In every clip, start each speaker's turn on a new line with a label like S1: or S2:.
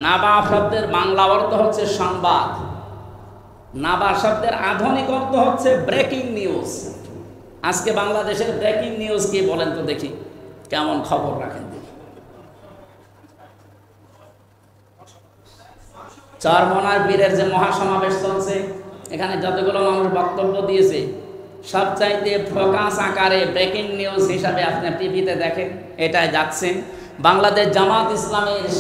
S1: নাবা শব্দের বাংলা অর্থ হচ্ছে সংবাদ। নাবা শব্দের আধুনিক অর্থ হচ্ছে ব্রেকিং নিউজ। আজকে বাংলাদেশের ব্রেকিং নিউজ কি বলেন তো দেখি, কেমন খবর রাখেন দেখি। চরমনার বীরের যে মহাসমাবেশ চলছে, এখানে যতগুলো মানুষ বক্তব্য দিয়েছে, সবচাইতে ফোকাস আকারে ব্রেকিং নিউজ হিসাবে আপনি টিভিতে দেখেন, এটাই যাচ্ছে। বাংলাদেশ জামাত ইসলামের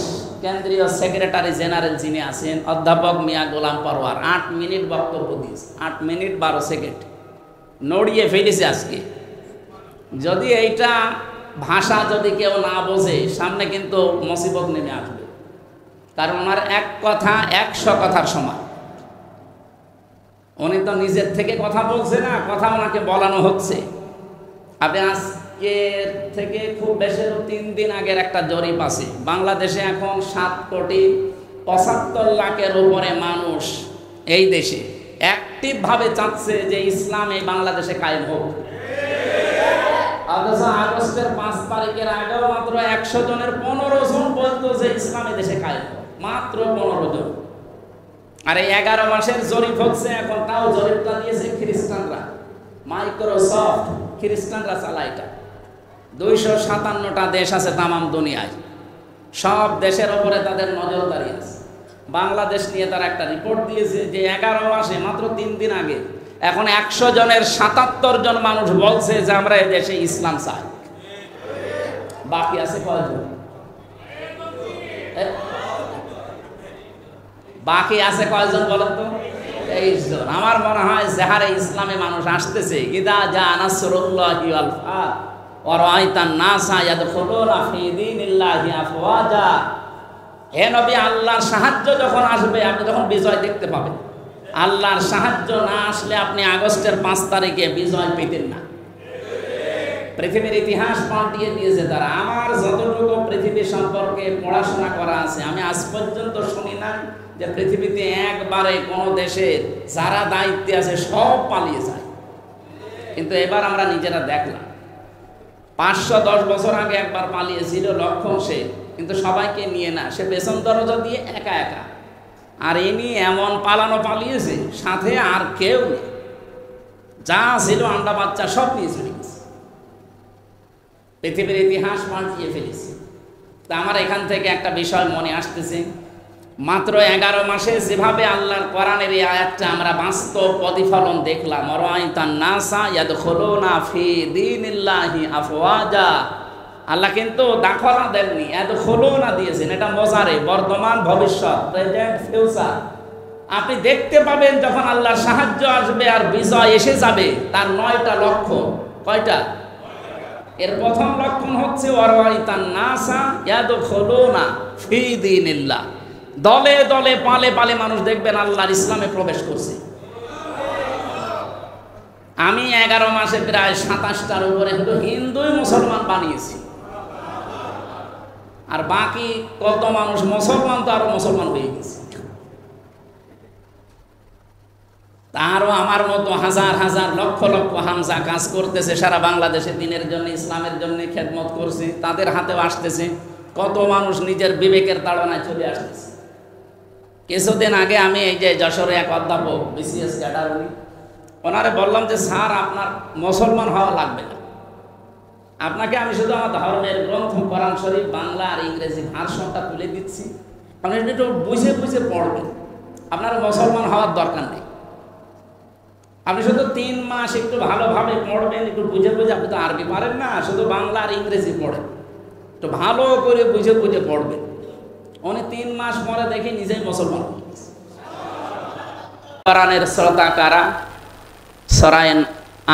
S1: কেন্দ্রীয় সেক্রেটারি জেনারেল যিনি আছেন অধ্যাপক মিয়া গোলাম পরোয়ার 8 মিনিট বক্তব্য দিয়েছে, 8 মিনিট 12 সেকেন্ড, নড়িয়ে ফেলেছে আজকে। যদি এইটা ভাষা যদি কেউ না বোঝে, সামনে কিন্তু মুসিবত নেমে আসবে। কারণ ওনার এক কথা 100 কথার সমান। উনি তো নিজের থেকে কথা বলছে না, কথা ওনাকে বলানো হচ্ছে। আপনি আজকের থেকে খুব বেশি 3 দিন আগের একটা জরিপ আছে, বাংলাদেশে এখন 7,75,00,000-এর উপরে মানুষ এই দেশে অ্যাক্টিভভাবে চাচ্ছে যে ইসলাম এই বাংলাদেশে কায়েম হোক। অথচ আগস্টের 5 তারিখের আগেও মাত্র 100 জনের 15 জন বলতো যে ইসলাম এই দেশে কায়েম হোক, মাত্র 15 জন। আর এই 11 মাসের জরিপ হচ্ছে এখন, তাও জরিপটা দিয়েছে খ্রিস্টানরা, মাইক্রোসফট খ্রিস্টানরা চালায় এটা। 257টা দেশ আছে তামাম দুনিয়ায়, সব দেশের ওপরে তাদের নজরদারি আছে। বাংলাদেশ নিয়ে তারা একটা রিপোর্ট দিয়েছে যে 11 মাসে মাত্র 3 দিন আগে এখন 100 জনের 77 জন মানুষ বলছে যে আমরা এই দেশে ইসলাম চাই। বাকি আছে কয়জন? বাকি আছে কয়জন বলেন তো? 23 জন। আমার মনে হয় যাহারে ইসলামে মানুষ আসতেছে, ইদা জা নাসরুল্লাহি ওয়াল ফাত ওয়া রাআইতান নাসা ইয়াদখুলুনা ফি দীনিল্লাহি আফওয়াজা। হে নবী, আল্লাহর সাহায্য যখন আসবে, আপনি তখন বিজয় দেখতে পাবেন। আল্লাহর সাহায্য না আসলে আপনি আগস্টের 5 তারিখে বিজয় পেতেন না। পৃথিবীর ইতিহাস পাল্টিয়ে দিয়েছে তারা। আমার যতটুকু পৃথিবী সম্পর্কে পড়াশোনা করা আছে, আমি আজ পর্যন্ত শুনি না যে পৃথিবীতে একবারে কোনো দেশের যারা দায়িত্বে আছে সব পালিয়ে যায়। কিন্তু এবার আমরা নিজেরা দেখলাম, 510 বছর আগে একবার পালিয়েছিল লক্ষণ সে, কিন্তু সবাইকে নিয়ে না, সে পেছন দরজা দিয়ে একা একা। আর ইনি এমন পালানো পালিয়েছে, সাথে আর কেউ নেই, যা ছিল আন্ডা বাচ্চা সব নিয়ে চলে গেছে। পৃথিবীর ইতিহাস পাল্টিয়ে ফেলেছে। তা আমার এখান থেকে একটা বিষয় মনে আসতেছে, মাত্র 11 মাসে যেভাবে আল্লাহর কোরআনের এই আয়াতটা আমরা বাস্তব প্রতিফলন দেখলাম, রাআইতান নাসা ইয়াদখুলুনা ফি দীনিল্লাহি আফওয়াজা। আল্লাহ কিন্তু দাখলা দেননি, ইয়াদখুলুনা দিয়েছেন। এটা মজারে বর্তমান, ভবিষ্যৎ, প্রেজেন্ট, ফিউচার। আপনি দেখতে পাবেন যখন আল্লাহর সাহায্য আসবে আর বিজয় এসে যাবে, তার 9টা লক্ষণ। কয়টা? এর প্রথম লক্ষণ হচ্ছে ওয়ারাইতান নাসা ইয়াদখুলুনা ফি দীনিল্লাহ। দলে দলে পালে পালে মানুষ দেখবেন আল্লাহর ইসলামে প্রবেশ করছে। আমি 11 মাসে প্রায় 27টার উপরে হিন্দুই মুসলমান বানিয়েছি, আর বাকি কত মানুষ মুসলমান তো আরো মুসলমান হয়ে গেছে। তারও আমার মতো হাজার হাজার লক্ষ লক্ষ হামজা কাজ করতেছে সারা বাংলাদেশে, দিনের জন্য, ইসলামের জন্য খেদমত করছে, তাদের হাতেও আসতেছে। কত মানুষ নিজের বিবেকের তাড়নায় চলে আসতেছে। কিছুদিন আগে আমি এই যে যশোরে এক অধ্যাপক, বিসিএস ক্যাডার, ওনারে বললাম যে স্যার, আপনার মুসলমান হওয়া লাগবে না, আপনাকে আমি শুধু আমার ধর্মের গ্রন্থ কোরআন শরীফ বাংলা আর ইংরেজি ভার্সনটা তুলে দিচ্ছি, আপনি একটু বুঝে বুঝে পড়বেন, আপনার মুসলমান হওয়ার দরকার নেই। আপনি শুধু 3 মাস একটু ভালোভাবে পড়বেন, একটু বুঝে বুঝে, আপনি তো আরবি পারেন না, শুধু বাংলা আর ইংরেজি পড়েন, একটু ভালো করে বুঝে বুঝে পড়বেন। উনি 3 মাস পরে দেখি নিজেই মুসলমান। কোরআনের শ্রোতা কারা? সূরা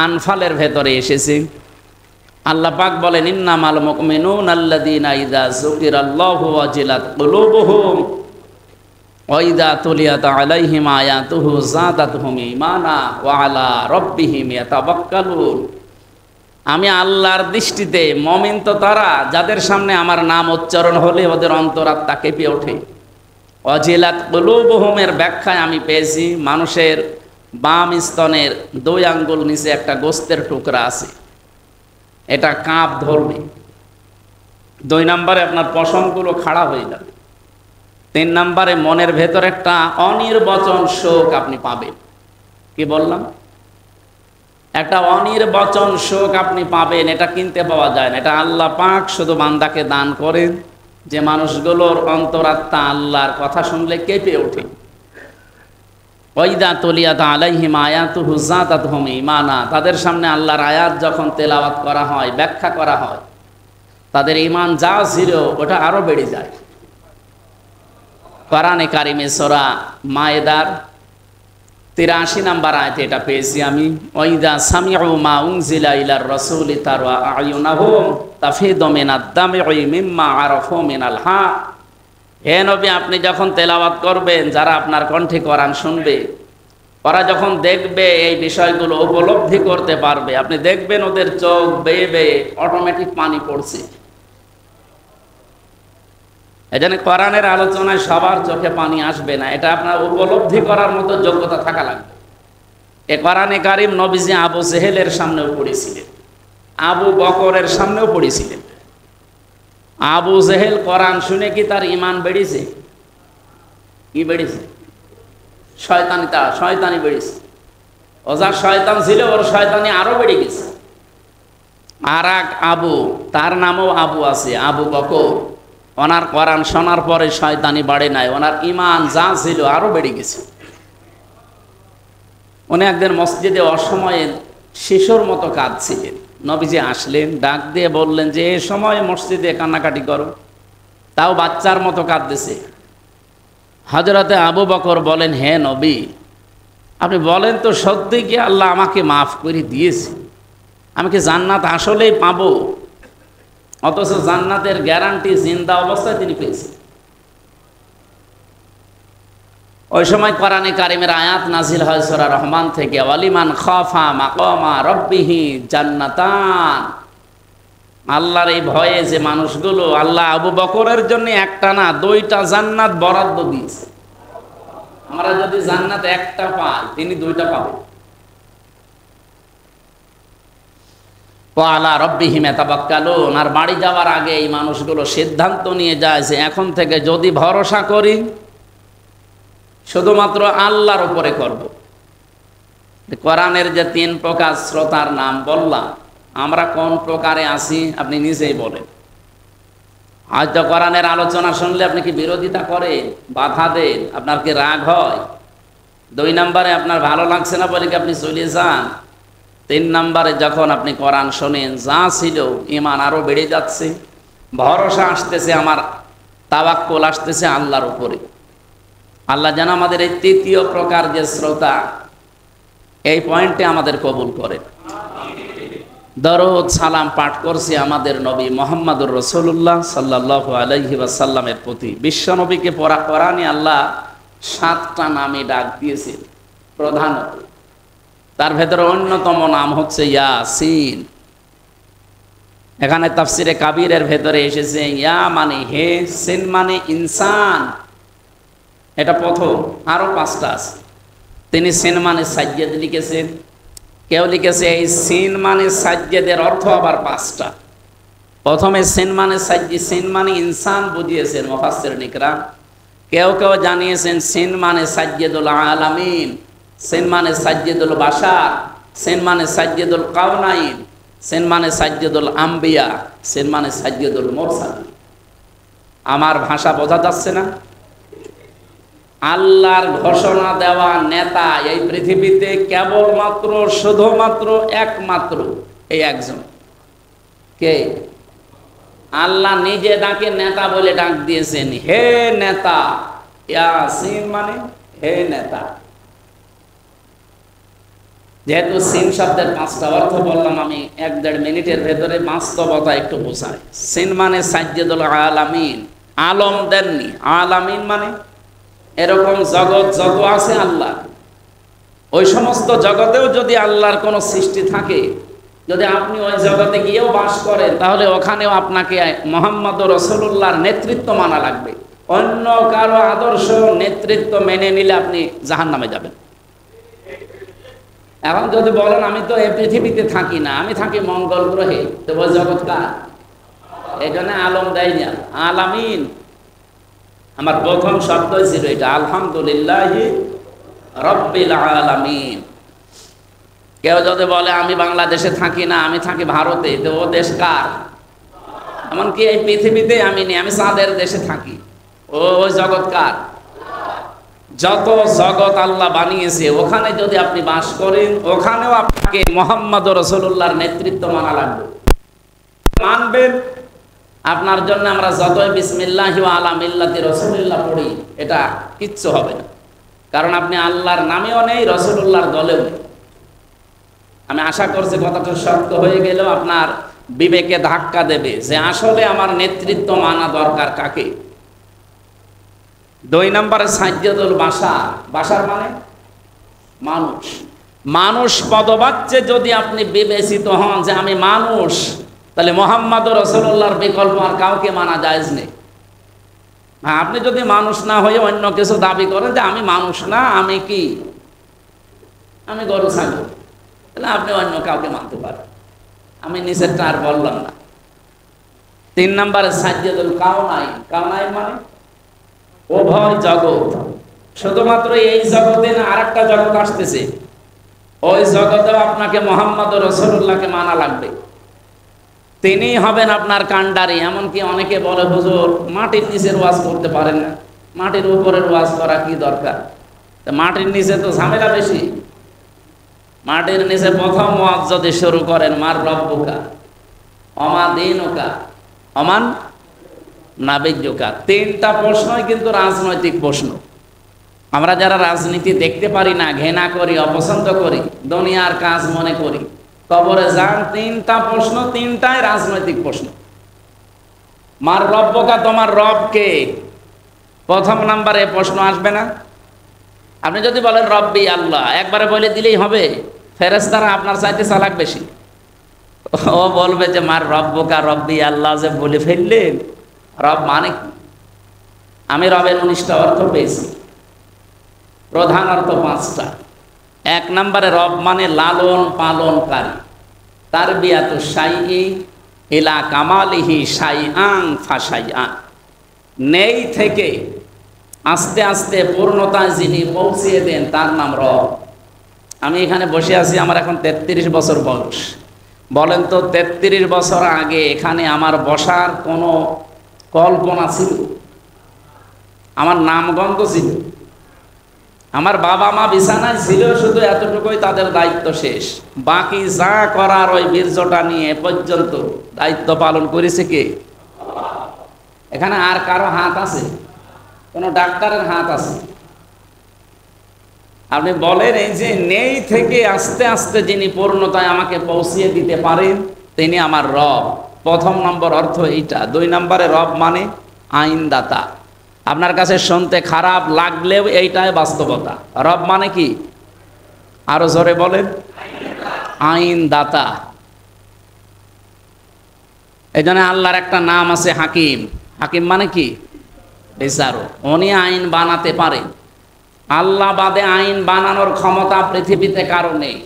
S1: আনফালের ভেতরে এসেছে, আল্লাহ পাক বলেন, ইন্নামাল মুমিনুনা আল্লাযীনা ইযা যুকিরাল্লাহু ওয়াজিলাত কুলুবুহুম ওয়া ইযা তুলিয়াত আলাইহিম আয়াতুহু যাদাতহুম ঈমানা ওয়া আলা রাব্বিহিম ইয়াতাওয়াক্কালুন। আমি আল্লাহর দৃষ্টিতে মুমিন তো তারা যাদের সামনে আমার নাম উচ্চারণ হলে ওদের অন্তরাত্মা কেঁপে ওঠে। ওয়াজিলাত কুলুবুহুমের ব্যাখ্যায় আমি পেয়েছি, মানুষের বাম স্তনের 2 আঙ্গুল নিচে একটা গোস্তের টুকরা আছে, এটা কাঁপ ধরবে। 2 নম্বরে আপনার পশমগুলো খাড়া হয়ে যাবে। 3 নম্বরে মনের ভেতর একটা অনির্বচন শোক আপনি পাবেন। কি বললাম? একটা অনির্বচন শোক আপনি পাবেন, এটা কিনতে পাওয়া যায় না। এটা আল্লাহ পাক শুধু বান্দাকে দান করেন, যে মানুষগুলোর অন্তরাত্মা আল্লাহর কথা শুনলে কেঁপে ওঠে। ওয়াইদা তুলিয়াত আলাইহিম আয়াতুহু যাতাতহুম ঈমানা, তাদের সামনে আল্লাহর আয়াত যখন তেলাওয়াত করা হয়, ব্যাখ্যা করা হয়, তাদের ঈমান যা ছিল ওটা আরো বেড়ে যায়। কোরআনে কারিমে সূরা মায়েদার 83 নম্বর আয়াতে এটা পেয়েছি আমি। ওয়াইদা সামিউ মা উনজিলা ইলার রাসূলি তারা আয়ুনাহুম তাফিদু মিনাদ দাম'i মিম্মা আরাফু মিনাল হক। হে নবী, আপনি যখন তেলাওয়াত করবেন, যারা আপনার কণ্ঠে কোরআন শুনবে, ওরা যখন দেখবে এই বিষয়গুলো উপলব্ধি করতে পারবে, আপনি দেখবেন ওদের চোখ বেয়ে বেয়ে অটোমেটিক পানি পড়ছে। এজন্য কোরআনের আলোচনায় সবার চোখে পানি আসবে না, এটা আপনার উপলব্ধি করার মতো যোগ্যতা থাকা লাগবে। এ কোরআনে কারিম নবীজি আবু জেহেলের সামনেও পড়েছিলেন, আবু বকরের সামনেও পড়েছিলেন। আবু জেহেল কোরআন শুনে কি তার ঈমান বেড়েছে? কি বেড়েছে? শয়তানি বেড়েছে। ও যা শয়তান ছিল, ওর শয়তানি আরো বেড়ে গেছে। আর এক আবু, তার নামও আবু আছে, আবু বকর, ওনার কোরআন শোনার পরে শয়তানি বাড়ে নাই, ওনার ঈমান যা ছিল আরো বেড়ে গেছে। উনি একদিন মসজিদে অসময়ে শিশুর মতো কাঁদছিলেন। নবীজি আসলেন, ডাক দিয়ে বললেন যে এ সময় মসজিদে কান্নাকাটি করো, তাও বাচ্চার মতো কাঁদতেছে। হযরতে আবু বকর বলেন, হে নবী, আপনি বলেন তো সত্যি কি আল্লাহ আমাকে মাফ করে দিয়েছে? আমি কি জান্নাত আসলেই পাবো? অথচ জান্নাতের গ্যারান্টি জিন্দা অবস্থায় তিনি পেয়েছেন। ওই সময় কোরআনে কারিমের আয়াত নাজিল হয় সূরা রহমান থেকে, ওয়ালিমান খাফা মাকামা রাব্বিহি জান্নাতান। আল্লাহর এই ভয়ে যে মানুষগুলো, আল্লাহ আবু বকরের জন্য একটা না 2টা জান্নাত বরাদ্দ দিয়েছে। আমরা যদি জান্নাত একটা পাই, তিনি 2টা পাবেন। ওয়ালা রাব্বিহিম ইয়াতাওয়াক্কালুন। আর বাড়ি যাওয়ার আগে এই মানুষগুলো সিদ্ধান্ত নিয়ে যায় যে এখন থেকে যদি ভরসা করি, শুধুমাত্র আল্লাহর উপরে করব। কোরআনের যে 3 প্রকার শ্রোতার নাম বললাম, আমরা কোন প্রকারে আছি আপনি নিজেই বলেন। হয়তো কোরআনের আলোচনা শুনলে আপনি কি বিরোধিতা করেন, বাধা দেন, আপনার কি রাগ হয়? 2 নম্বরে আপনার ভালো লাগছে না বলে কি আপনি চলে যান? 3 নম্বরে যখন আপনি কোরআন শোনেন, যা ছিল ঈমান আরো বেড়ে যাচ্ছে, ভরসা আসতেছে, আমার তাওয়াক্কুল আসতেছে আল্লাহর উপরে। আল্লাহ যেন আমাদের এই 3য় প্রকার যে শ্রোতা, এই পয়েন্টে আমাদের কবুল করেন। দরুদ সালাম পাঠ করছি আমাদের নবী মুহাম্মদুর রাসূলুল্লাহ সাল্লাল্লাহু আলাইহি ওয়াসাল্লামের প্রতি। বিশ্ব নবীকে পড়া কোরআনে আল্লাহ 7টা নামে ডাক দিয়েছেন প্রধানত। তার ভেতরে অন্যতম নাম হচ্ছে ইয়াসিন। এখানে তাফসিরে কাবীরের ভেতরে এসেছে ইয়া মানে হে, সিন মানে ইনসান, এটা প্রথম। আরো 5টা আছে। তিনি সিন মানে সাজ্জাদ লিখেছেন, কেউ লিখেছে এই সিন মানে সাজ্জাদের অর্থ আবার 5টা। প্রথমে সিন মানে সাজ্জি, সিন মানে ইনসান বুঝিয়েছেন মুফাসসিরিন ইকরাম। কেউ কেউ জানিয়েছেন সিন মানে সাজ্জাদুল আলামিন, সিন মানে সাজ্জাদুল বাশার, সিন মানে সাজ্জাদুল কাউনাইন, সিন মানে সাজ্জাদুল আম্বিয়া, সিন মানে সাজ্জাদুল মুরসালিন। আমার ভাষা বোঝা যাচ্ছে না? আল্লাহর ঘোষণা দেওয়া নেতা এই পৃথিবীতে কেবলমাত্র, শুধুমাত্র, একমাত্র এই একজন। কে? আল্লাহ নিজে ডাকে নেতা বলে ডাক দিয়েছেন, হে নেতা। ইয়াসিন মানে হে নেতা। যেহেতু সিন শব্দের 5টা অর্থ বললাম, আমি 1-1.5 মিনিটের ভেতরে বাস্তবতা একটু বোঝাই। সিন মানে সাজ্জাদুল আলামিন, আলম দেননি। আলামিন মানে এরকম জগৎ যত আছে আল্লাহ, ওই সমস্ত জগতেও যদি আল্লাহর কোনো সৃষ্টি থাকে, যদি আপনি ওই জগতে গিয়েও বাস করেন, তাহলে ওখানেও আপনাকে মুহাম্মদুর রাসূলুল্লাহর নেতৃত্ব মানা লাগবে। অন্য কারো আদর্শ নেতৃত্ব মেনে নিলে আপনি জাহান্নামে যাবেন। এখন যদি বলেন আমি তো এই পৃথিবীতে থাকি না, আমি থাকি মঙ্গল গ্রহে, তো ওই জগৎ কার? এই জন্য আলম দেয় না, আলামিন। আমার প্রথম শব্দই ছিল এটা, আলহামদুলিল্লাহি রাব্বিল আলামিন। কেউ যদি বলে আমি বাংলাদেশে থাকি না, আমি থাকি ভারতে, তো ও দেশ কার? এমনকি এই পৃথিবীতে আমি নেই, আমি চাঁদের দেশে থাকি, ওই জগৎ কার? যত জগৎ আল্লাহ বানিয়েছে ওখানে যদি আপনি বাস করেন, ওখানেও আপনাকে মুহাম্মদ রাসূলুল্লাহর নেতৃত্ব মানা লাগবে। মানবেন, আপনার জন্য আমরা যতই বিসমিল্লাহি ওয়া আলা মিল্লাতি রাসূলিল্লাহ পড়ি, এটা কিচ্ছু হবে না, কারণ আপনি আল্লাহর নামেও নেই, রাসূলুল্লাহর দলেও নেই। আমি আশা করছি কথাটা সত্য হয়ে গেলেও আপনার বিবেকে ধাক্কা দেবে যে আসলে আমার নেতৃত্ব মানা দরকার কাকে। 2 নম্বরে সাজ্জাদুল বাশার, বাশার মানে মানুষ। মানুষ পদবাচ্যে যদি আপনি বিবেচিত হন যে আমি মানুষ, তাহলে মুহাম্মদ রাসূলুল্লাহর বিকল্প আর কাউকে মানা জায়েজ নেই। হ্যাঁ, আপনি যদি মানুষ না হয়ে অন্য কিছু দাবি করেন যে আমি মানুষ না, আমি কি, আমি গরু ছাগল, তাহলে আপনি অন্য কাউকে মানতে পারেন। আমি নিচেরটা আর বললাম না। 3 নম্বরে সাজ্জাদুল কাউনাইন, কাউনাইন মানে উভয় জগৎ। শুধুমাত্র এই জগতে না, আরেকটা জগৎ আসতেছে, ওই জগতেও আপনাকে মুহাম্মদ রাসূলুল্লাহকে মানা লাগবে। তিনি হবেন আপনার কান্ডারি। এমনকি অনেকে বলে হুজুর মাটির নিচের ওয়াজ করতে পারেন না, মাটির উপরের ওয়াজ করা কি দরকার? মাটির নিচে তো ঝামেলা বেশি। মাটির নিচে প্রথম ওয়াজ যদি শুরু করেন মার রব্বুকা অমা দীনুকা অমান নাবিয়্যুকা, 3টা প্রশ্নই কিন্তু রাজনৈতিক প্রশ্ন। আমরা যারা রাজনীতি দেখতে পারি না, ঘৃণা করি, অপছন্দ করি, দুনিয়ার কাজ মনে করি, কবরে যান, 3টা প্রশ্ন, 3টাই রাজনৈতিক প্রশ্ন। মার রব্বুকা, তোমার রব কে? প্রথম নাম্বারে প্রশ্ন আসবে না? আপনি যদি বলেন রব্বি আল্লাহ, একবারে বলে দিলেই হবে? ফেরেশতারা আপনার চাইতে চালাক বেশি। ও বলবে যে মার রব্বুকা রব্বি আল্লাহ যে বলে ফেললেন, রব মানে কি? আমি রবের 19টা অর্থ পেয়েছি, প্রধান অর্থ 5টা। 1 নম্বরে রব মানে লালন পালনকারী, তারবিয়াতু শাইই ইলা কামালিহি শাইআন ফাশাইআন, নেই থেকে আস্তে আস্তে পূর্ণতায় যিনি পৌঁছিয়ে দেন তার নাম রব। আমি এখানে বসে আছি, আমার এখন 33 বছর বয়স। বলেন তো 33 বছর আগে এখানে আমার বসার কোনো কল্পনা ছিল? আমার নামগন্ধ ছিল, আমার বাবা মা বিছানায় ছিল, শুধু এতটুকুই তাদের দায়িত্ব শেষ। বাকি যা করার ওই বীর্যটা নিয়ে পর্যন্ত দায়িত্ব পালন করেছে কে? এখানে আর কারো হাত আছে? কোনো ডাক্তারের হাত আছে? আপনি বলেন এই যে নেই থেকে আস্তে আস্তে যিনি পূর্ণতায় আমাকে পৌঁছিয়ে দিতে পারেন তিনি আমার রব। প্রথম নম্বর অর্থ এইটা। 2 নম্বরে রব মানে আইনদাতা। আপনার কাছে শুনতে খারাপ লাগলেও এইটাই বাস্তবতা। রব মানে কি? আরো জোরে বলেন। আইনদাতা। এই জন্য আল্লাহর একটা নাম আছে হাকিম। হাকিম মানে কি? বিচারক। উনি আইন বানাতে পারে। আল্লাহ বাদে আইন বানানোর ক্ষমতা পৃথিবীতে কারো নেই।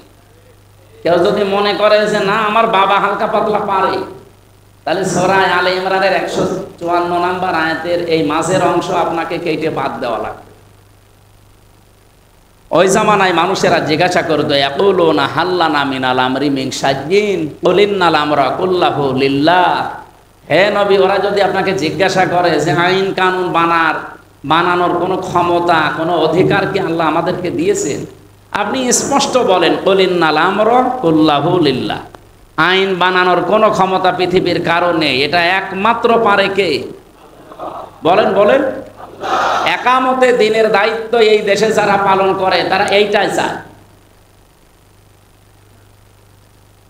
S1: কেউ যদি মনে করে যে না আমার বাবা হালকা পাতলা পারে, তাহলে সূরা আলে ইমরানের 154 নম্বর আয়াতের এই মাঝের অংশ আপনাকে কেটে বাদ দেওয়া লাগবে। ওই জামানায় মানুষেরা জিজ্ঞাসা করতো ইয়াকুলুনা হাল্লানা মিনাল আমরি মিন শাইইন কুল ইন্নাল আমরা কুল্লাহু লিল্লাহ। হে নবী, ওরা যদি আপনাকে জিজ্ঞাসা করে যে আইন কানুন বানানোর কোনো ক্ষমতা, কোনো অধিকার কি আল্লাহ আমাদেরকে দিয়েছেন, আপনি স্পষ্ট বলেন কুল ইন্নাল আমরা কুল্লাহু লিল্লাহ। আইন বানানোর কোনো ক্ষমতা পৃথিবীর কারণে, এটা একমাত্র পারে কে? বলেন বলেন। একামতে দিনের দায়িত্ব এই দেশে যারা পালন করে তারা এইটাই চায়।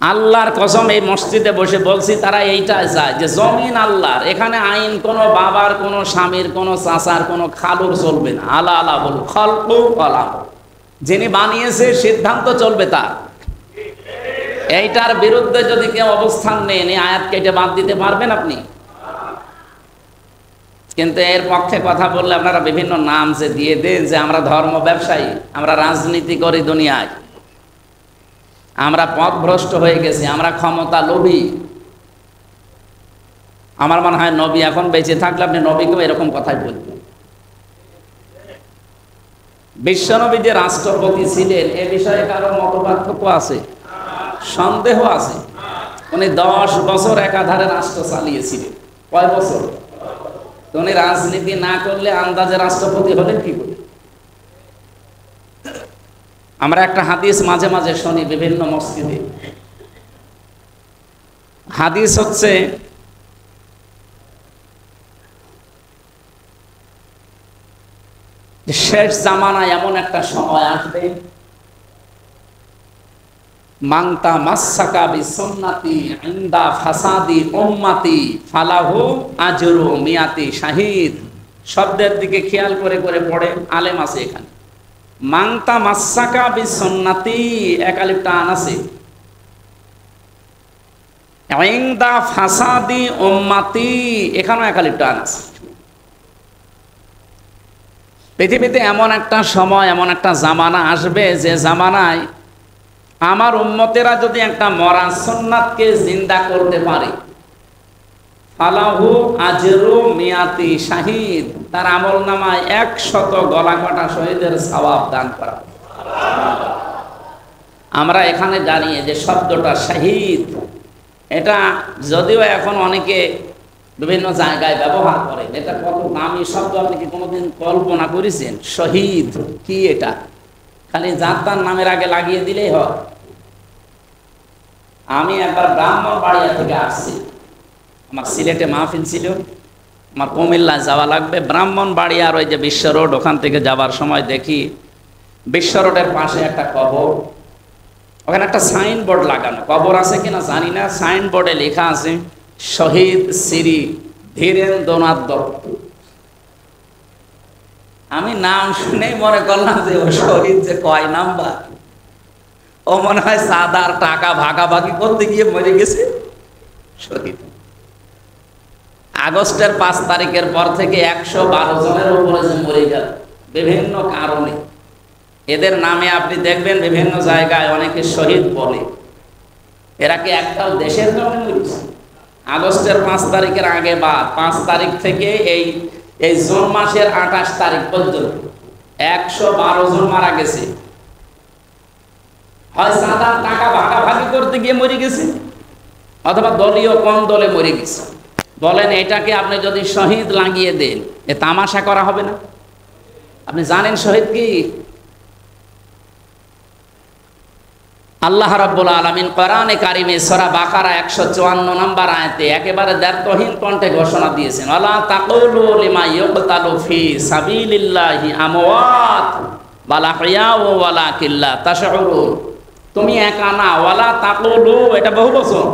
S1: আল্লাহর কসম, এই মসজিদে বসে বলছি, তারা এইটাই চায় যে জমিন আল্লাহর, এখানে আইন কোনো বাবার, কোনো স্বামীর, কোনো চাচার, কোনো খালুর চলবে না। আলা আলা বল খালকু আলা, যিনি বানিয়েছে সিদ্ধান্ত চলবে তার। এইটার বিরুদ্ধে যদি কেউ অবস্থান নেন, এই আয়াত কেটে বাদ দিতে পারবেন আপনি? কিন্তু এর পক্ষে কথা বললে আপনারা বিভিন্ন নাম যে দিয়ে দেন যে আমরা ধর্ম ব্যবসায়ী, আমরা রাজনীতি করি দুনিয়ায়, আমরা পথভ্রষ্ট হয়ে গেছি, আমরা ক্ষমতা লোভী। আমার মনে হয় নবী এখন বেঁচে থাকলে আপনি নবীকেও এরকম কথাই বলবেন। বিশ্বনবী যে রাষ্ট্রপতি ছিলেন এ বিষয়ে কারো মতপার্থক্য আছে? সন্দেহ আছে? উনি 10 বছর একাধারে রাষ্ট্র চালিয়েছিলেন। কয় বছর? উনি রাজনীতি না করলে আন্দাজে রাষ্ট্রপতি হলেন কি করে? আমরা একটা হাদিস মাঝে মাঝে শুনি বিভিন্ন মসজিদে। হাদিস হচ্ছে শেষ জামানায় এমন একটা সময় আসবে, মাংতা মাসসাকা বিসুন্নতি ইনদা ফাসাদি উম্মতি ফালাহু আজরু মিয়াতি শাহিদ। শব্দের দিকে খেয়াল করে করে পড়ে, আলেম আছে এখানে। মাংতা মাসসাকা বিসুন্নতি এক আলিফ টান আছে, ইনদা ফাসাদি উম্মতি এখানেও এক আলিফ টান আছে। পৃথিবীতে এমন একটা সময়, এমন একটা জামানা আসবে যে জামানায় আমার উম্মতেরা যদি একটা মরা সুন্নাতকে জিন্দা করতে পারে, ফালাহু আজরু মিয়াতি শাহিদ, তার আমল নামায় 100 গলা কাটা শহীদের সওয়াব দান করা। আমরা এখানে জানি যে শব্দটা শাহিদ, এটা যদিও এখন অনেকে বিভিন্ন জায়গায় ব্যবহার করেন, এটা কত দামি শব্দ আপনি কি কোনোদিন কল্পনা করেছেন? শহীদ কি এটা? খালি যার তার নামের আগে লাগিয়ে দিলেই হয়। আমি একবার ব্রাহ্মণবাড়িয়া থেকে আসছি, আমার সিলেটে মাহফিল ছিল, আমার কুমিল্লায় যাওয়া লাগবে। ব্রাহ্মণবাড়িয়ার ওই যে বিশ্ব রোড, ওখান থেকে যাওয়ার সময় দেখি বিশ্ব রোডের পাশে একটা কবর, ওখানে একটা সাইনবোর্ড লাগানো, কবর আছে কিনা জানি না, সাইনবোর্ডে লেখা আছে শহীদ শ্রী ধীরেন্দ্রনাথ দত্ত। আমি নাম শুনেই মনে করলাম যে ও শহীদ যে কয় নাম্বার, ও মনে হয় সাদার টাকা ভাগাভাগি করতে গিয়ে মরে গেছে শহীদ। আগস্টের 5 তারিখের পর থেকে 112 জনের উপরে যে মরে গেল বিভিন্ন কারণে, এদের নামে আপনি দেখবেন বিভিন্ন জায়গায় অনেকে শহীদ বলে। এরা কি একটাও দেশের জন্য মরেছে? আগস্টের 5 তারিখের আগে বা 5 তারিখ থেকে এই জুন মাসের 28 তারিখ পর্যন্ত 112 জন মারা গেছে। হয় সাদা টাকা ভাগাভাগি করতে গিয়ে মরে গেছে, অথবা দলীয় কোন দলে মরে গেছে। বলেন এটাকে আপনি যদি শহীদ লাগিয়ে দেন, এ তামাশা করা হবে না? আপনি জানেন শহীদ কি? আল্লাহ রাব্বুল আলামিন কোরআনে কারিমে সূরা বাকারা 154 নম্বর আয়াতে একেবারে দ্ব্যর্থহীন কণ্ঠে ঘোষণা দিয়েছেন, ওয়ালা তাকুলু লিমা ইউকতালু ফি সাবিলিল্লাহি আমওয়াত বাল আহইয়াউ ওয়ালাকিন লা তাশউরুন। তুমি একা না, ওয়ালা তাকুলু এটা বহু বচন,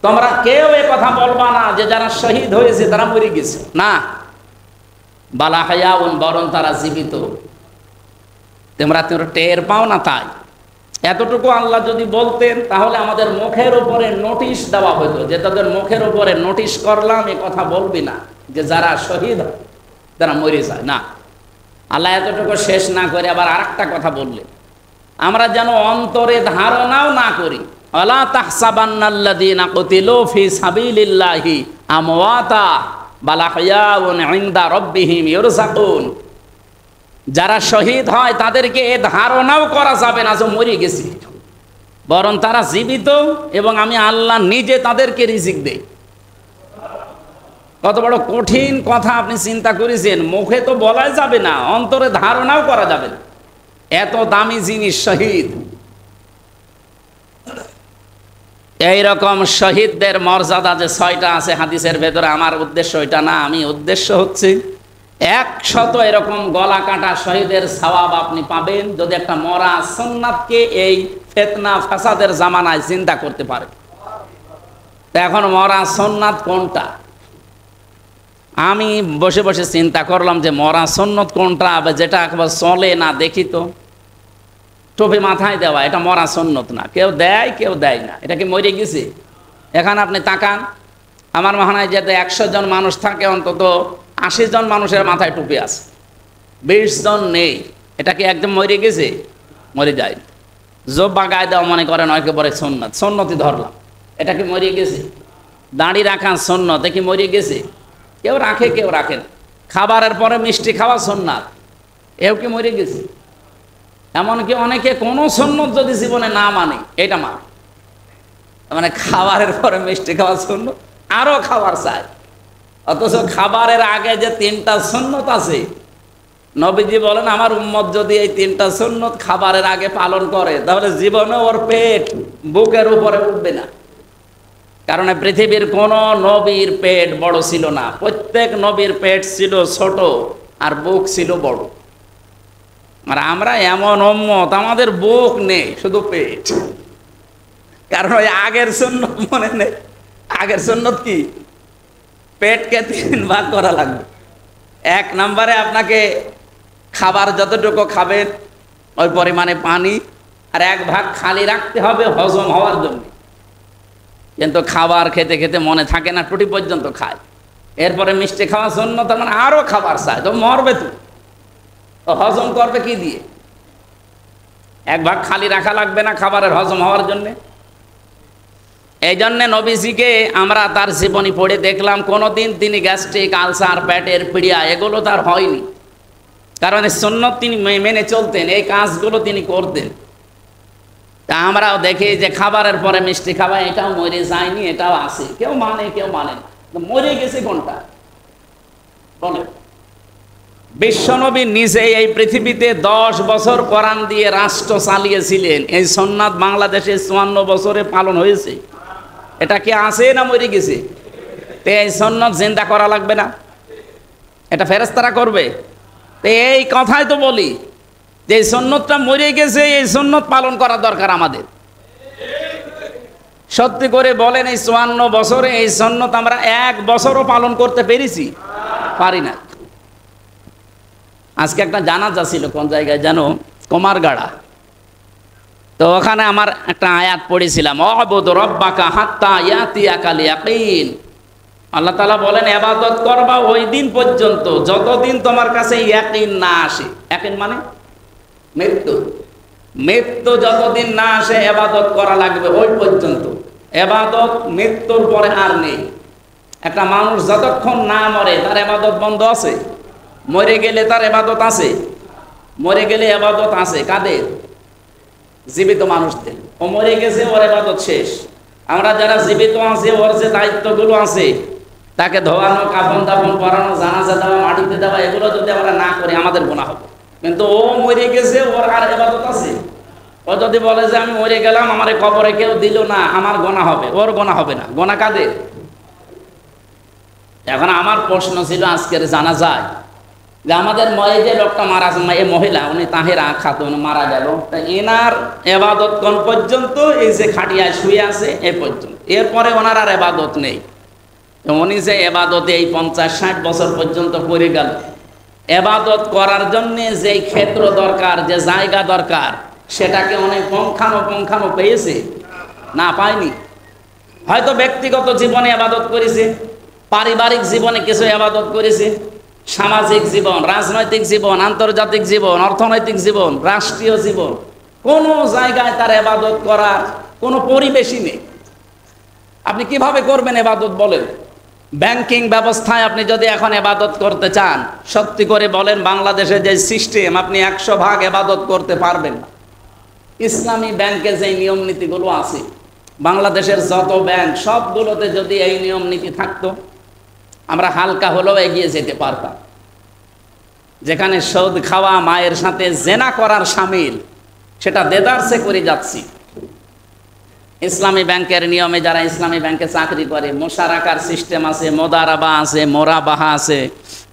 S1: তোমরা কেউ এই কথা বলবা না যে যারা শহীদ হয়েছে তারা মরে গেছে, না, বাল আহইয়াউ বরং তারা জীবিত। তোমরা টের পাও না। তাই এতটুকু আল্লাহ যদি বলতেন তাহলে আমাদের মুখের উপরে নোটিশ দেওয়া হতো, যে তাদের মুখের উপরে নোটিশ করলাম এ কথা বলবি না যে যারা শহীদ তারা মরে যায়, না। আল্লাহ এতটুকু শেষ না করে আবার আরেকটা কথা বললেন, আমরা যেন অন্তরে ধারণাও না করি, ওয়ালা তাহসাবান্নাল্লাযীনা কুতিলু ফি সাবিলিল্লাহি আমওয়াতা বাল আহইয়াউন ইনদা রাব্বিহিম ইরযাকুন। যারা শহীদ হয় তাদেরকে এ ধারণাও করা যাবে না যে মরে গেছে, বরং তারা জীবিত এবং আমি আল্লাহ নিজে তাদেরকে রিজিক দেই। কত বড় কঠিন কথা আপনি চিন্তা করেছেন, মুখে তো বলাই যাবে না, অন্তরে ধারণাও করা যাবে না, এত দামি জিনিস শহীদ। এইরকম শহীদদের মর্যাদা যে 6টা আছে হাদিসের ভেতরে, আমার উদ্দেশ্য ওইটা না। আমি উদ্দেশ্য হচ্ছে 100 এরকম গলা কাটা শহীদের সওয়াব আপনি পাবেন যদি একটা মরা সুন্নাতকে এই ফিতনা ফাসাদের জামানায় চিন্তা করতে পারে। তো এখন মরা সুন্নাত কোনটা? আমি বসে বসে চিন্তা করলাম যে মরা সুন্নত কোনটা, যেটা একবার চলে না। দেখি তো, টুপি মাথায় দেওয়া এটা মরা সুন্নত না, কেউ দেয় কেউ দেয় না, এটা কি মরে গেছে? এখানে আপনি তাকান, আমার মনে হয় যাতে 100 জন মানুষ থাকে অন্তত 80 জন মানুষের মাথায় টুপি আছে, 20 জন নেই। এটা কি একদম মরে গেছে? মরে যায়। জব্বা গায়ে দেওয়া মনে করেন একেবারে সুন্নত, সুন্নতি ধরলাম, এটা কি মরে গেছে? দাড়ি রাখা সুন্নত, কি মরে গেছে? কেউ রাখে কেউ রাখেন। খাবারের পরে মিষ্টি খাওয়া সুন্নাত, এও কি মরে গেছে? এমনকি অনেকে কোনো সুন্নত যদি জীবনে না মানে এটা মা, মানে খাবারের পরে মিষ্টি খাওয়া সুন্নত, আরো খাবার চায়। অথচ খাবারের আগে যে 3টা সুন্নত আছে, নবীজি বলেন আমার উম্মত যদি এই 3টা সুন্নত খাবারের আগে পালন করে তাহলে জীবনে ওর পেট বুকের উপরে উঠবে না। কারণ পৃথিবীর কোন নবীর পেট বড় ছিল না, প্রত্যেক নবীর পেট ছিল ছোট আর বুক ছিল বড়। আর আমরা এমন উম্মত, আমাদের বুক নেই, শুধু পেট। কারণ ওই আগের সুন্নত মনে নেই। আগের সুন্নত কি? পেটকে 3 ভাগ করা লাগবে। 1 নম্বরে আপনাকে খাবার যতটুকু খাবেন ওই পরিমাণে পানি, আর 1 ভাগ খালি রাখতে হবে হজম হওয়ার জন্য। কিন্তু খাবার খেতে খেতে মনে থাকে না, টুটি পর্যন্ত খায়। এরপরে মিষ্টি খাওয়া সুন্নত, তার মানে আরো খাবার চায়, তো মরবে তো হজম করবে কি দিয়ে? 1 ভাগ খালি রাখা লাগবে না খাবারের হজম হওয়ার জন্যে? এই জন্যে নবীজিকে আমরা তার জীবনী পড়ে দেখলাম কোনোদিন তিনি গ্যাস্ট্রিক, আলসার, পেটের পীড়া এগুলো তার হয়নি। কারণ সুন্নত তিনি মেনে চলতেন, এই কাজগুলো তিনি করতেন। তা আমরাও দেখি যে খাবারের পরে মিষ্টি খাওয়া, এটাও মরে যায়নি, এটাও আছে। কেউ মানে কেউ মানে না, মরে গেছে কোনটা বলে? বিশ্বনবী নিজে এই পৃথিবীতে 10 বছর কোরআন দিয়ে রাষ্ট্র চালিয়েছিলেন। এই সুন্নাত বাংলাদেশে 54 বছরে পালন হয়েছে। এটা কি আছে না মরে গেছে? তো এই সুন্নাত জিন্দা করা লাগবে না? এটা ফেরেশতারা করবে? তো এই কথাই তো বলি যে এই সুন্নতটা মরে গেছে, এই সুন্নত পালন করা দরকার আমাদের। সত্যি করে বলেন, এই 54 বছরে এই সুন্নত আমরা 1 বছরও পালন করতে পেরেছি? পারি না। আজকে একটা জানাজা ছিল কোন জায়গায় জানো, কুমারগাড়া। তো ওখানে আমার একটা আয়াত পড়েছিলাম, অবুদ রব্বাকা হাত্তা ইয়াতিয়াকাল ইয়াকিন। আল্লাহ তাআলা বলেন ইবাদত করবা ওই দিন পর্যন্ত যতদিন তোমার কাছে ইয়াকিন না আসে। ইয়াকিন মানে মৃত্যু। মৃত্যু যতদিন না আসে ইবাদত করা লাগবে ওই পর্যন্ত। ইবাদত মৃত্যুর পরে আর নেই। একটা মানুষ যতক্ষণ না মরে তার ইবাদত বন্ধ আছে? মরে গেলে তার ইবাদত আছে? মরে গেলে ইবাদত আছে কাদের? জীবিত মানুষদের। ও মরে গেছে, ওর ইবাদত শেষ। আমরা যারা জীবিত আছি ওর যে দায়িত্বগুলো আছে, তাকে ধোয়ানো, কাফন দাফন করানো, জানাজা দেওয়া, মাটিতে দেওয়া, এগুলো যদি আমরা না করি আমাদের গুনাহ হবে। কিন্তু ও মরে গেছে, ওর আর ইবাদত আছে? ও যদি বলে যে আমি মরে গেলাম, আমার কবরে কেউ দিল না, আমার গুনাহ হবে, ওর গুনাহ হবে না। গুনাহ কাদের? এখন আমার প্রশ্ন ছিল আজকের জানাজায় যে আমাদের মরে যে লোকটা মারা, এই মহিলা, উনি তাহেরা খাতুন মারা গেল, তা এনার ইবাদত কোন পর্যন্ত? এই যে খাটিয়ায় শুয়ে আছে এ পর্যন্ত। এরপরে ওনার আর ইবাদত নেই। উনি যে ইবাদতে এই 50-60 বছর পর্যন্ত করে গেল, ইবাদত করার জন্য যে ক্ষেত্র দরকার, যে জায়গা দরকার, সেটাকে অনেক পুঙ্খানো পেয়েছে না? পায়নি। হয়তো ব্যক্তিগত জীবনে ইবাদত করেছে, পারিবারিক জীবনে কিছু ইবাদত করেছে, সামাজিক জীবন, রাজনৈতিক জীবন, আন্তর্জাতিক জীবন, অর্থনৈতিক জীবন, রাষ্ট্রীয় জীবন, কোনো জায়গায় তার ইবাদত করার কোনো পরিবেশই নেই। আপনি কিভাবে করবেন ইবাদত বলেন? ব্যাংকিং ব্যবস্থায় আপনি যদি এখন ইবাদত করতে চান, সত্যি করে বলেন বাংলাদেশে যে সিস্টেম, আপনি 100 ভাগ ইবাদত করতে পারবেন না। ইসলামী ব্যাংকে যে নিয়ম নীতিগুলো আছে, বাংলাদেশের যত ব্যাংক সবগুলোতে যদি এই নিয়ম নীতি থাকতো, আমরা হালকা হলেও এগিয়ে যেতে পারতাম। যেখানে সুদ খাওয়া, মায়ের সাথে জেনা করার শামিল, সেটা দেদারসে করে যাচ্ছি। ইসলামী ব্যাংকের নিয়মে যারা ইসলামী ব্যাংকে চাকরি করে, মোশারাকার সিস্টেম আছে, মোদারাবা আছে, মোরাবাহা আছে,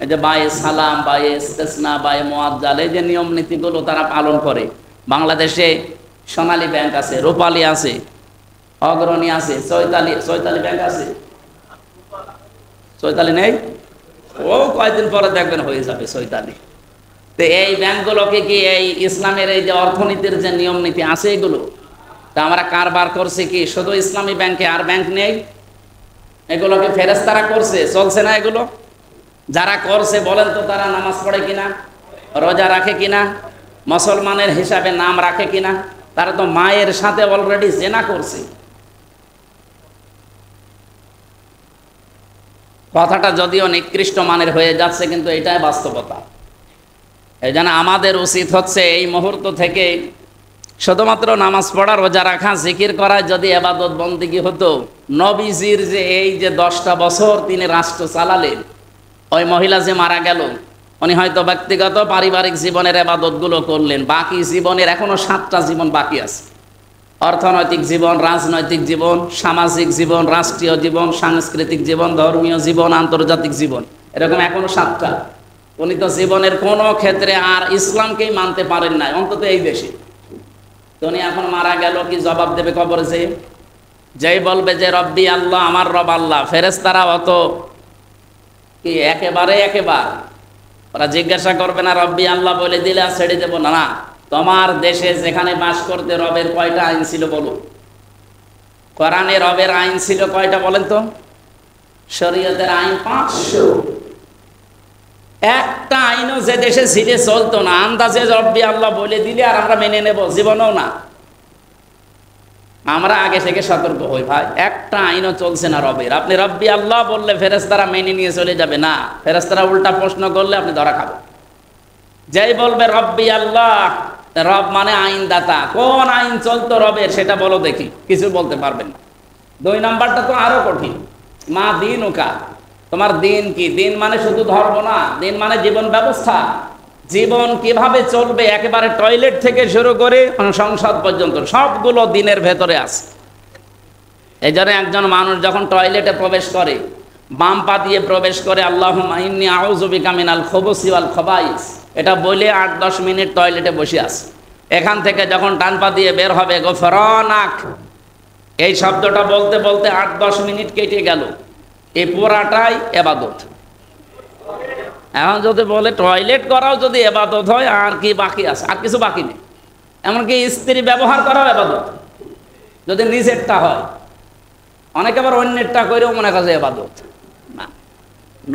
S1: এই যে বায়ে সালাম, বায়ে ইস্তেসনা, বায়ে মুআজ্জাল, এই যে নিয়ম নীতিগুলো তারা পালন করে। বাংলাদেশে সোনালী ব্যাংক আছে, রূপালী আছে, অগ্রণী আছে, চৈতালি ব্যাংক আছে। চৈতালি নেই? ও কয়েকদিন পরে দেখবেন হয়ে যাবে চৈতালি। তো এই ব্যাংকগুলোকে কি এই ইসলামের এই যে অর্থনীতির যে নিয়ম নীতি আছে এগুলো, তা আমরা কারবার করছি কি শুধু ইসলামী ব্যাংকে, আর ব্যাংক নেই? এগুলোকে ফেরেশতারা করছে, চলছে না এগুলো? যারা করছে বলেন তো তারা নামাজ পড়ে কিনা, রোজা রাখে কিনা, মুসলমানের হিসাবে নাম রাখে কিনা? তারা তো মায়ের সাথে অলরেডি জেনা করছে। কথাটা যদিও নিকৃষ্ট মানের হয়ে যাচ্ছে, কিন্তু এটাই বাস্তবতা। এই জন্য আমাদের উচিত হচ্ছে এই মুহূর্ত থেকে শুধুমাত্র নামাজ পড়া, রোজা রাখা, জিকির করা যদি ইবাদত বন্দেগী হতো, নবীজির যে এই যে 10টা বছর তিনি রাষ্ট্র চালালেন, ওই মহিলা যে মারা গেল উনি হয়তো ব্যক্তিগত পারিবারিক জীবনের ইবাদতগুলো করলেন, বাকি জীবনের এখনো 7টা জীবন বাকি আছে। অর্থনৈতিক জীবন, রাজনৈতিক জীবন, সামাজিক জীবন, রাষ্ট্রীয় জীবন, সাংস্কৃতিক জীবন, ধর্মীয় জীবন, আন্তর্জাতিক জীবন, এরকম এখনো 7টা। উনি তো জীবনের কোনো ক্ষেত্রে আর ইসলামকেই মানতে পারেন নাই, অন্তত এই দেশে। তো উনি এখন মারা গেল, কি জবাব দেবে কবরে? যেই বলবে যে রব্বি আল্লাহ, আমার রব আল্লাহ, ফেরেশতারা অত কি একেবারে ওরা জিজ্ঞাসা করবে না রব্বি আল্লাহ বলে দিলে আর ছেড়ে দেবো না? না, তোমার দেশে যেখানে বাস করতে রবের কয়টা আইন ছিল বলো? কোরআনে রবের আইন ছিল কয়টা বলেন তো? শরীয়তের আইন 500। একটা আইনও যে দেশে ছিঁড়ে চলতো না, আন্দাজে রব্বি আল্লাহ বলে দিলে আর আমরা মেনে নেব, জীবনেও না। আমরা আগে থেকে সতর্ক হই ভাই, একটা আইনও চলছে না রবের। আপনি রব্বি আল্লাহ বললে ফেরেশতারা মেনে নিয়ে চলে যাবে না, ফেরেশতারা উল্টা প্রশ্ন করলে আপনি ধরা খাবেন। যেই বলবে রব্বি আল্লাহ, রব মানে আইনদাতা, কোন আইন চলতো রবের সেটা বলো দেখি, কিছু বলতে পারবেন না। 2 নাম্বারটা তো আরো কঠিন, মা দীনুকা, তোমার দিন কি? দিন মানে শুধু ধর্ম না, দিন মানে জীবন ব্যবস্থা। জীবন কিভাবে চলবে, একেবারে টয়লেট থেকে শুরু করে সংসদ পর্যন্ত সবগুলো দিনের ভেতরে আছে। এই জন্য একজন মানুষ যখন টয়লেটে প্রবেশ করে, বাম পা দিয়ে প্রবেশ করে আল্লাহুম্মা ইন্নী আউযু বিকা মিনাল খুবুসি ওয়াল খাবাইস, এটা বলে 8-10 মিনিট টয়লেটে বসে আছে। এখান থেকে যখন ডান পা দিয়ে বের হবে গফরানাক, এই শব্দটা বলতে বলতে 8-10 মিনিট কেটে গেল। এই পুরাটাই ইবাদত। এখন যদি বলে টয়লেট করাও যদি ইবাদত হয়, আর কি বাকি আছে? আর কিছু বাকি নেই। এমনকি স্ত্রী ব্যবহার করাও ইবাদত, যদি নিজেরটা হয়। অনেকে আবার অন্যেরটা করেও মনে করে ইবাদত না।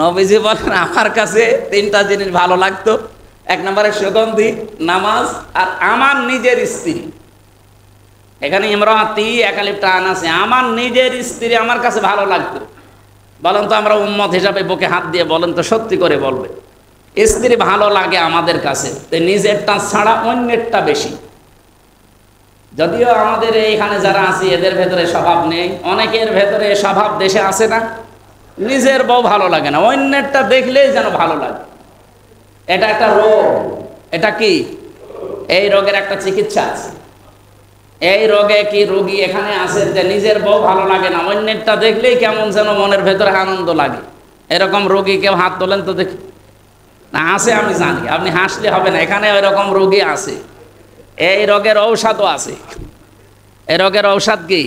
S1: নবীজি বলেন আমার কাছে 3টা জিনিস ভালো লাগতো। 1 নম্বরে সুগন্ধি, নামাজ, আর আমার নিজের স্ত্রী। এখানে ইমরাতি একালিফ টান আছে, আমার নিজের স্ত্রী আমার কাছে ভালো লাগতো। বলেন তো, আমরা উম্মত হিসাবে বুকে হাত দিয়ে বলেন তো, সত্যি করে বলবে স্ত্রী ভালো লাগে আমাদের কাছে, নিজেরটা ছাড়া অন্যেরটা বেশি। যদিও আমাদের এইখানে যারা আছি এদের ভেতরে স্বভাব নেই, অনেকের ভেতরে স্বভাব দেশে আছে না, নিজের বউ ভালো লাগে না, অন্যেরটা দেখলেই যেন ভালো লাগে। এটা একটা রোগ। এটা কি? এই রোগের একটা চিকিৎসা আছে। এই রোগে কি রোগী এখানে আছে যে নিজের বউ ভালো লাগে না, অন্যেরটা দেখলেই কেমন যেন মনের ভেতরে আনন্দ লাগে। এরকম রোগী কেউ হাত তোলেন তো দেখি। না, আছে, আমি জানি, আপনি হাসলে হবে না, এখানে ওইরকম রোগী আছে। এই রোগের ঔষধও আছে। এই রোগের ঔষধ কি?